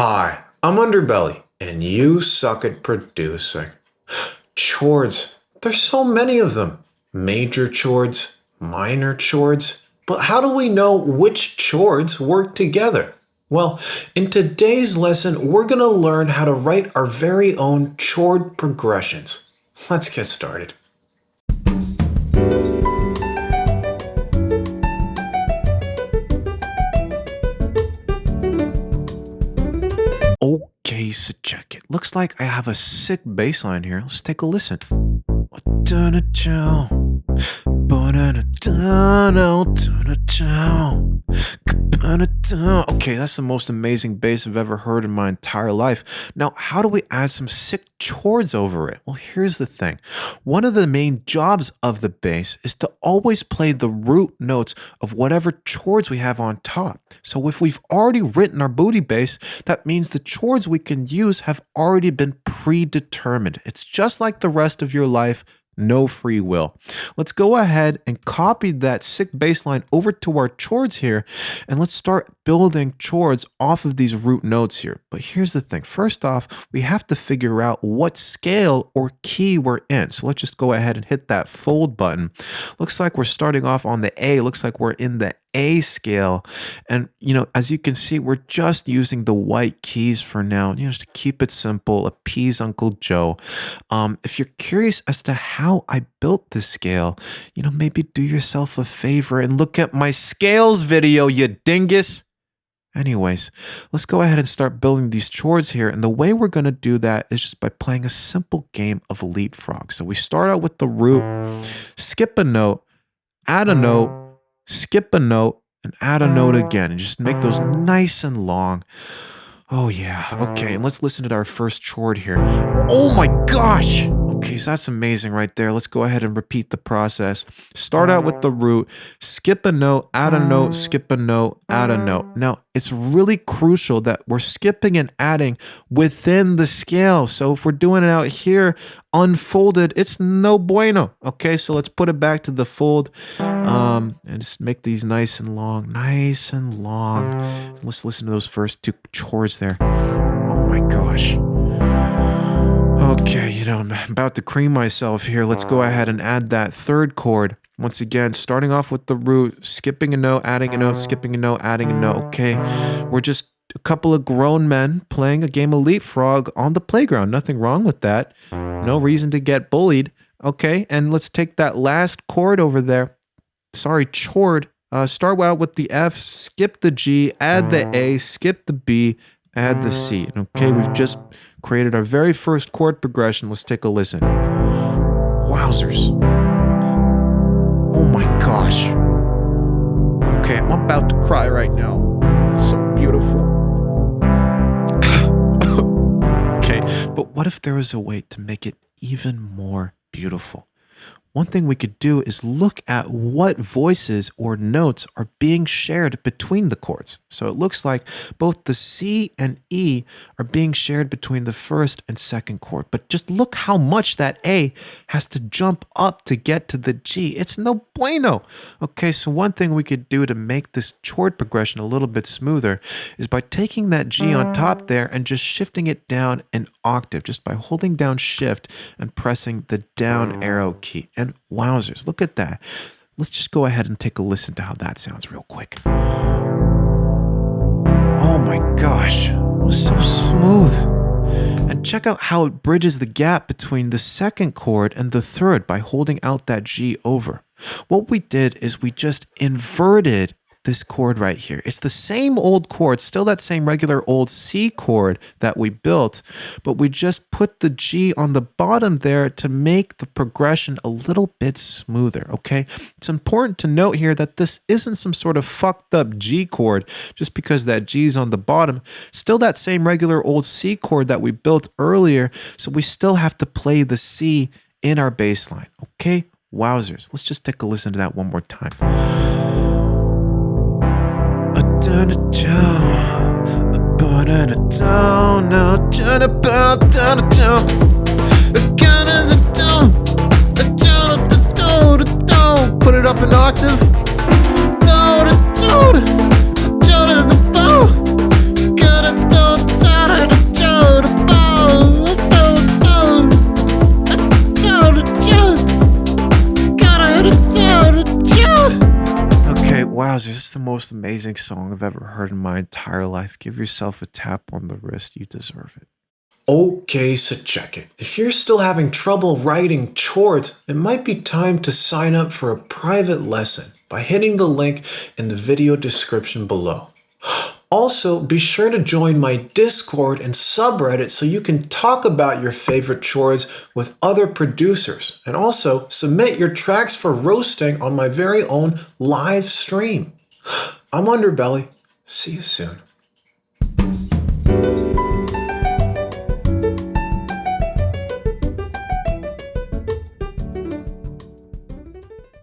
Hi, I'm Underbelly, and you suck at producing. Chords. There's so many of them. Major chords, minor chords. But how do we know which chords work together? Well, in today's lesson, we're going to learn how to write our very own chord progressions. Let's get started. Okay, so check it. Looks like I have a sick bass line here. Let's take a listen. Okay, that's the most amazing bass I've ever heard in my entire life. Now, how do we add some sick chords over it? Well, here's the thing. One of the main jobs of the bass is to always play the root notes of whatever chords we have on top. So if we've already written our booty bass, that means the chords we can use have already been predetermined. It's just like the rest of your life. No free will. Let's go ahead and copy that sick bass line over to our chords here, and let's start building chords off of these root notes here. But here's the thing. First off, we have to figure out what scale or key we're in. So let's just go ahead and hit that fold button. Looks like we're starting off on the A. Looks like we're in the A scale. And, as you can see, we're just using the white keys for now, just to keep it simple, appease Uncle Joe. If you're curious as to how I built this scale, maybe do yourself a favor and look at my scales video, you dingus. Anyways, let's go ahead and start building these chords here. And the way we're going to do that is just by playing a simple game of leapfrog. So we start out with the root, skip a note, add a note, skip a note, and add a note again, and just make those nice and long. Oh yeah, okay, and let's listen to our first chord here. Oh my gosh! Okay, so that's amazing right there. Let's go ahead and repeat the process. Start out with the root, skip a note, add a note, skip a note, add a note. Now, it's really crucial that we're skipping and adding within the scale. So if we're doing it out here, unfolded, it's no bueno. Okay, so let's put it back to the fold and just make these nice and long, nice and long. Let's listen to those first two chords there. Oh my gosh. Okay, I'm about to cream myself here. Let's go ahead and add that third chord. Once again, starting off with the root, skipping a note, adding a note, skipping a note, adding a note. Okay, we're just a couple of grown men playing a game of leapfrog on the playground. Nothing wrong with that. No reason to get bullied. Okay, and let's take that last chord over there. Sorry, chord. Start out with the F, skip the G, add the A, skip the B, add the C. Okay, we've just created our very first chord progression. Let's take a listen. Wowzers. Oh my gosh. Okay, I'm about to cry right now. It's so beautiful. Okay, but what if there was a way to make it even more beautiful? One thing we could do is look at what voices or notes are being shared between the chords. So it looks like both the C and E are being shared between the first and second chord. But just look how much that A has to jump up to get to the G. It's no bueno. Okay, so one thing we could do to make this chord progression a little bit smoother is by taking that G on top there and just shifting it down an octave, just by holding down Shift and pressing the down arrow key. And wowzers, look at that. Let's just go ahead and take a listen to how that sounds real quick. Oh my gosh, it was so smooth. And check out how it bridges the gap between the second chord and the third by holding out that G over. What we did is we just inverted this chord right here. It's the same old chord, still that same regular old C chord that we built, but we just put the G on the bottom there to make the progression a little bit smoother, okay? It's important to note here that this isn't some sort of fucked up G chord just because that G's on the bottom. Still that same regular old C chord that we built earlier, so we still have to play the C in our bass line, okay? Wowzers. Let's just take a listen to that one more time. Put it up an octave. most amazing song I've ever heard in my entire life. Give yourself a tap on the wrist. You deserve it. Okay, so check it. If you're still having trouble writing chords, it might be time to sign up for a private lesson by hitting the link in the video description below. Also, be sure to join my Discord and subreddit so you can talk about your favorite chords with other producers, and also submit your tracks for roasting on my very own live stream. I'm Underbelly. See you soon.